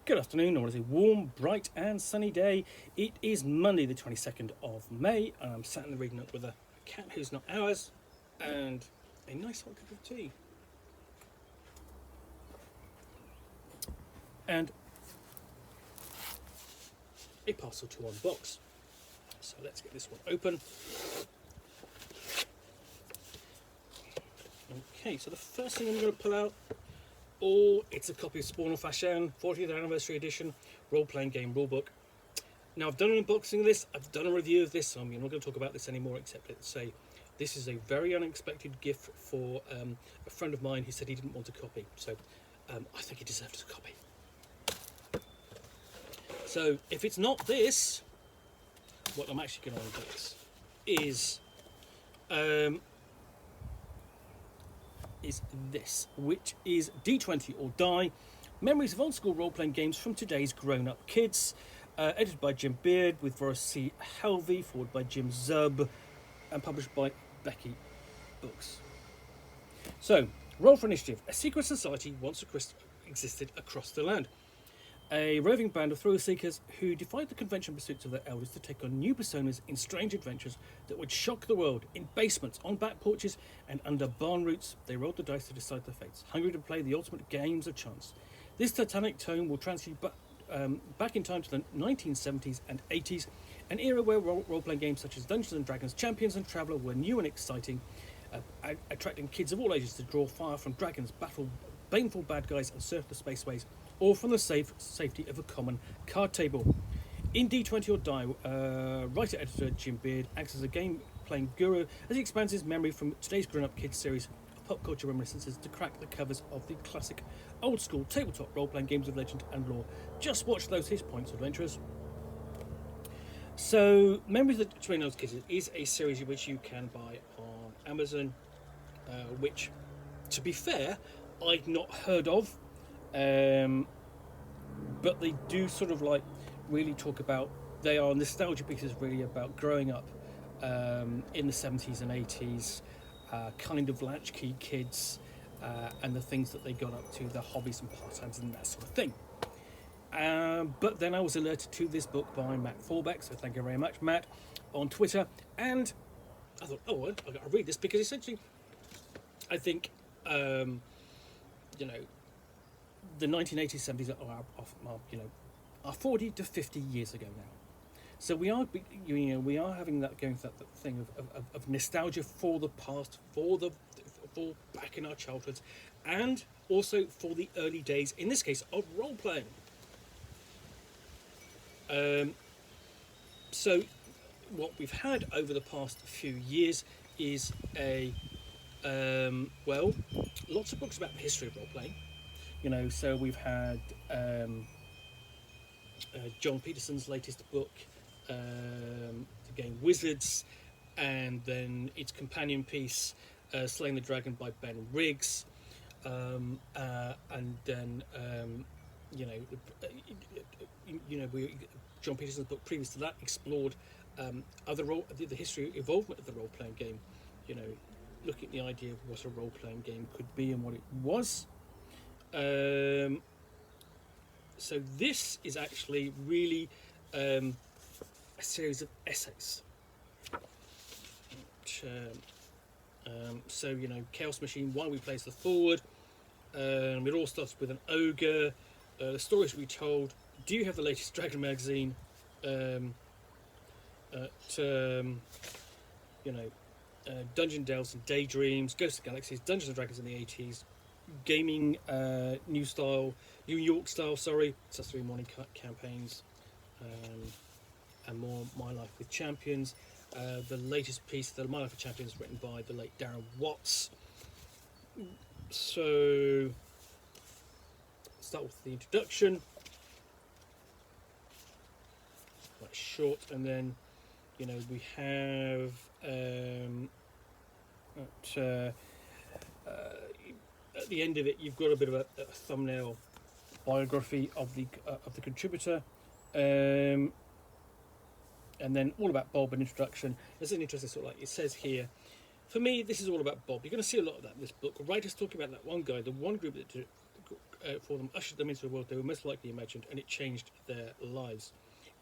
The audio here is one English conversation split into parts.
Good afternoon, or is a warm, bright and sunny day. It is Monday the 22nd of May and I'm sat in the reading nook with a cat who's not ours and a nice hot cup of tea. And a parcel to unbox. So let's get this one open. Okay, so the first thing I'm going to pull out, it's a copy of Spawn of Fashion 40th Anniversary Edition role-playing game rulebook. Now, I've done an unboxing of this, I've done a review of this, so I'm not going to talk about this anymore, except to say this is a very unexpected gift for a friend of mine who said he didn't want a copy. So I think he deserves a copy. So if it's not this, what I'm actually going to unbox is this, which is D20 or Die, Memories of Old School Role-Playing Games from Today's Grown-Up Kids, edited by Jim Beard, with Forrest C. Helvie, forward by Jim Zub, and published by Becky Books. So, Roll for Initiative. A secret society once existed across the land. A roving band of thrill seekers who defied the convention pursuits of their elders to take on new personas in strange adventures that would shock the world. In basements, on back porches, and under barn roots, they rolled the dice to decide their fates, hungry to play the ultimate games of chance. This titanic tome will transfer you back in time to the 1970s and 80s, an era where role-playing games such as Dungeons and Dragons, Champions and Traveller were new and exciting, attracting kids of all ages to draw fire from dragons, battle baneful bad guys, and surf the spaceways, or from the safety of a common card table. In D20 or Die, writer-editor Jim Beard acts as a game-playing guru as he expands his memory from today's grown-up kids series of pop culture reminiscences to crack the covers of the classic old-school tabletop role-playing games of legend and lore. Just watch those His Points adventures. So, Memories of Between Those Kids is a series which you can buy on Amazon, which, to be fair, I'd not heard of. But they do sort of like really talk about, they are nostalgia pieces really about growing up in the 70s and 80s, kind of latchkey kids, and the things that they got up to, their hobbies and pastimes and that sort of thing. But then I was alerted to this book by Matt Forbeck, so thank you very much, Matt, on Twitter, and I thought, oh, I've got to read this, because essentially I think the 1980s, 70s are 40 to 50 years ago now. So we are having that going through that thing of nostalgia for the past, for back in our childhoods, and also for the early days, in this case, of role playing. So what we've had over the past few years is lots of books about the history of role playing. So we've had John Peterson's latest book, the game Wizards, and then its companion piece, Slaying the Dragon by Ben Riggs, and then John Peterson's book previous to that explored the history involvement of the role-playing game. Looking at the idea of what a role-playing game could be and what it was. So this is actually really a series of essays. Chaos Machine, Why We Place the Forward. It all starts with an ogre. The stories we told. Do you have the latest Dragon magazine? Dungeon Delves and Daydreams, Ghosts of Galaxies, Dungeons and Dragons in the 80s, gaming, New York style, Saturday morning campaigns, and more My Life with Champions. The latest piece, the My Life with Champions, written by the late Darren Watts. So, start with the introduction, quite short, and then we have at the end of it, you've got a bit of a thumbnail biography of the contributor, and then all about Bob, an introduction. There's an interesting sort of like it says here. For me, this is all about Bob. You're going to see a lot of that in this book. Writers talking about that one guy, the one group that for them, ushered them into the world they were most likely imagined, and it changed their lives.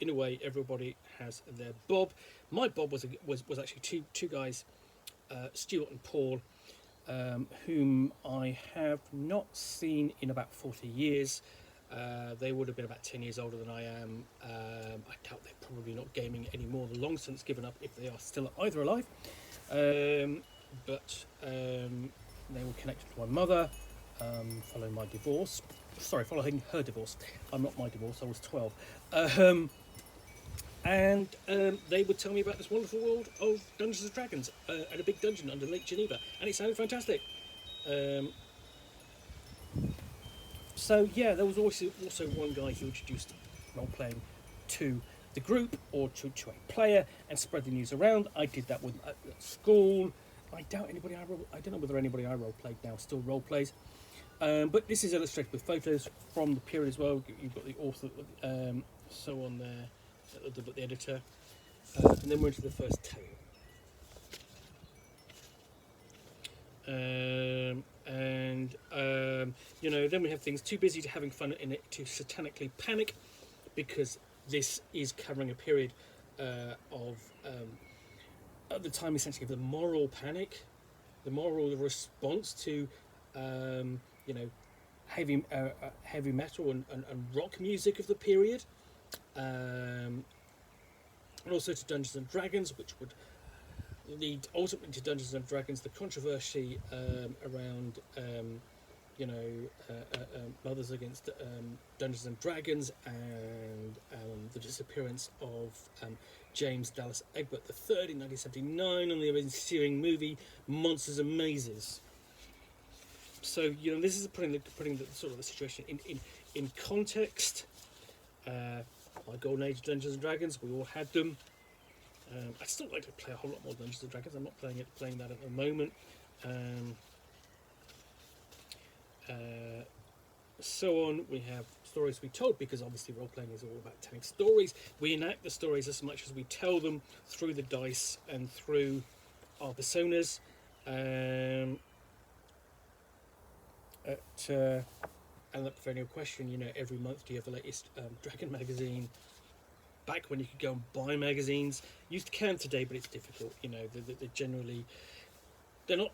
In a way, everybody has their Bob. My Bob was actually two guys, Stuart and Paul, whom I have not seen in about 40 years. They would have been about 10 years older than I am. I doubt they're probably not gaming anymore. They're long since given up, if they are still either alive. But they were connected to my mother, following my divorce. Sorry, following her divorce. I'm not my divorce, I was 12. And they would tell me about this wonderful world of Dungeons and Dragons at a big dungeon under Lake Geneva, and it sounded fantastic. So yeah, there was also one guy who introduced role-playing to the group, or to a player, and spread the news around. I did that at school. I doubt anybody I don't know whether anybody I role-played now still role-plays. But this is illustrated with photos from the period as well. You've got the author, so on there, the editor, and then we're into the first tale. Then we have things too busy to having fun in it to satanically panic, because this is covering a period of at the time essentially of the moral panic, the moral response to heavy metal and rock music of the period, and also to Dungeons and Dragons, which would lead ultimately to Dungeons and Dragons, the controversy around Mothers Against Dungeons and Dragons, and the disappearance of James Dallas Egbert III in 1979, and the ensuing movie Monsters and Mazes. So this is putting the sort of the situation in context. My golden age of Dungeons and Dragons, we all had them. I still like to play a whole lot more Dungeons and Dragons. I'm not playing that at the moment. So on, we have stories we told, because obviously role-playing is all about telling stories. We enact the stories as much as we tell them through the dice and through our personas. And for any question, every month do you have the latest Dragon magazine? Back when you could go and buy magazines, you can today, but it's difficult. They're generally they're not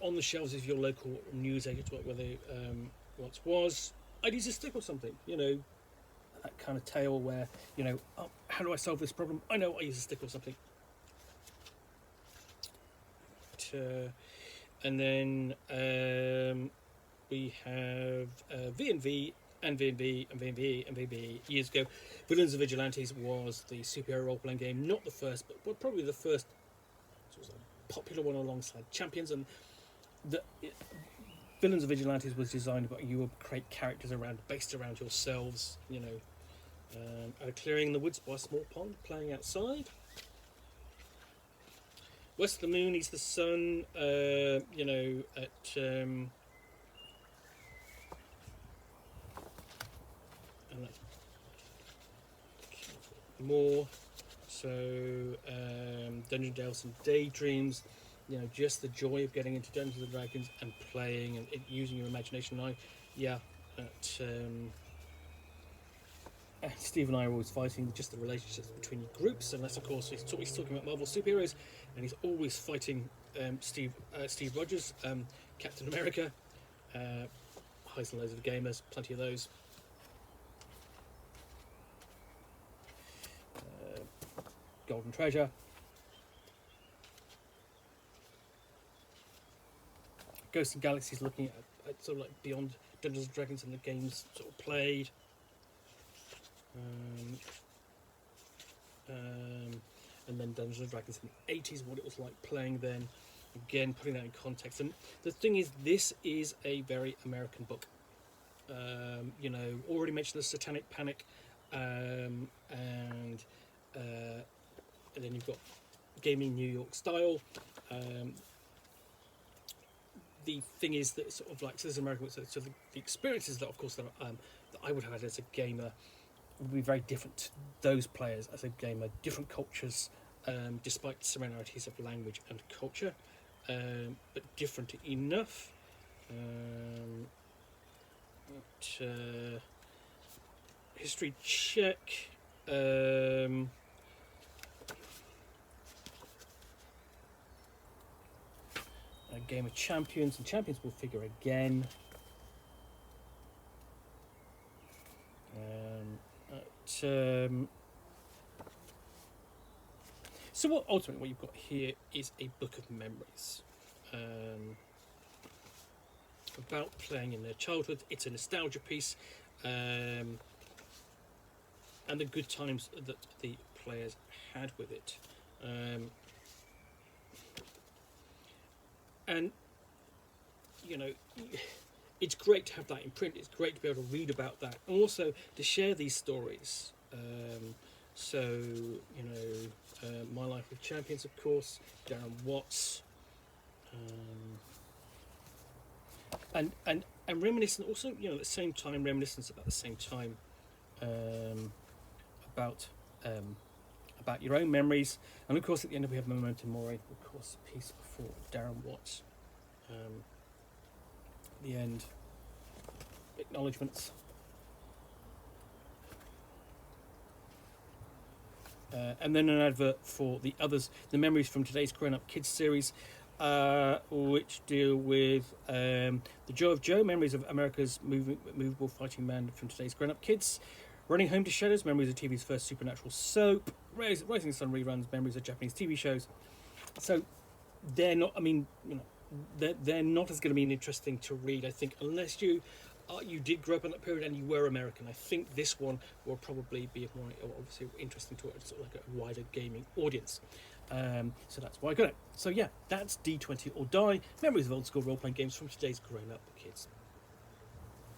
on the shelves of your local news agents where they once was. I'd use a stick or something, that kind of tale where how do I solve this problem? I know, I use a stick or something. And then we have V&V and V&V and V&V and V&V years ago. Villains and Vigilantes was the superhero role-playing game, not the first, but probably the first sort of popular one alongside Champions. And the Villains and Vigilantes was designed, but you would create characters based around yourselves, at a clearing in the woods by a small pond, playing outside. West of the moon, east of the sun, more. So Dungeon Delves and Daydreams, just the joy of getting into Dungeons and Dragons and playing and using your imagination. Steve and I are always fighting just the relationships between groups, unless of course he's talking about Marvel superheroes, and he's always fighting Steve Rogers, Captain America, highs and lows of the gamers, plenty of those. Golden Treasure. Ghosts and Galaxies, looking at sort of like beyond Dungeons and Dragons and the games sort of played. And then Dungeons and Dragons in the 80s, what it was like playing then. Again, putting that in context. And the thing is, this is a very American book. Already mentioned the Satanic Panic, and then you've got gaming New York style. The thing is that sort of like, so this is American, so the experiences that, of course, that I would have had as a gamer would be very different to those players as a gamer. Different cultures, despite similarities of language and culture, but different enough. history check. A game of champions, and champions will figure again. So ultimately what you've got here is a book of memories about playing in their childhood. It's a nostalgia piece, and the good times that the players had with it. And you know, it's great to have that in print. It's great to be able to read about that, and also to share these stories. So you know, My Life with Champions, of course, Darren Watts, and reminiscent. Also, you know, at the same time, reminiscence about the same time, about your own memories, and of course, at the end we have Memento Mori, of course, a piece for Darren Watts. At the end, acknowledgements. And then an advert for the others, the memories from today's Grown Up Kids series, which deal with the Joe of Joe, memories of America's movable fighting man from today's Grown Up Kids, Running Home to Shadows, memories of TV's first supernatural soap, Rising Sun reruns, memories of Japanese TV shows. So they're not, I mean, you know, they're not as going to be interesting to read, I think, unless you did grow up in that period and you were American. I think this one will probably be more obviously interesting to sort of like a wider gaming audience. So that's why I got it. So yeah, that's D20 or Die, memories of old school role-playing games from today's grown-up kids.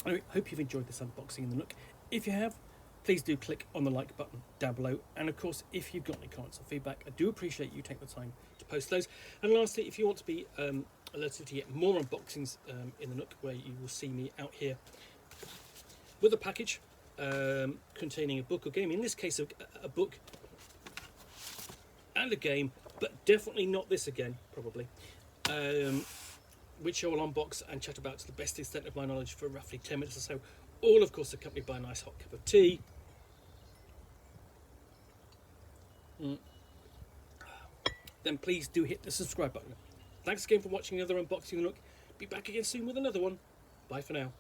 Anyway, hope you've enjoyed this unboxing in the Nook. If you have, please do click on the like button down below. And of course, if you've got any comments or feedback, I do appreciate you taking the time to post those. And lastly, if you want to be alerted to get more unboxings in the Nook, where you will see me out here with a package containing a book or game, in this case a book and a game, but definitely not this again, probably, which I will unbox and chat about to the best extent of my knowledge for roughly 10 minutes or so, all of course accompanied by a nice hot cup of tea. Then please do hit the subscribe button. Thanks again for watching another unboxing of the Nook. Be back again soon with another one. Bye for now.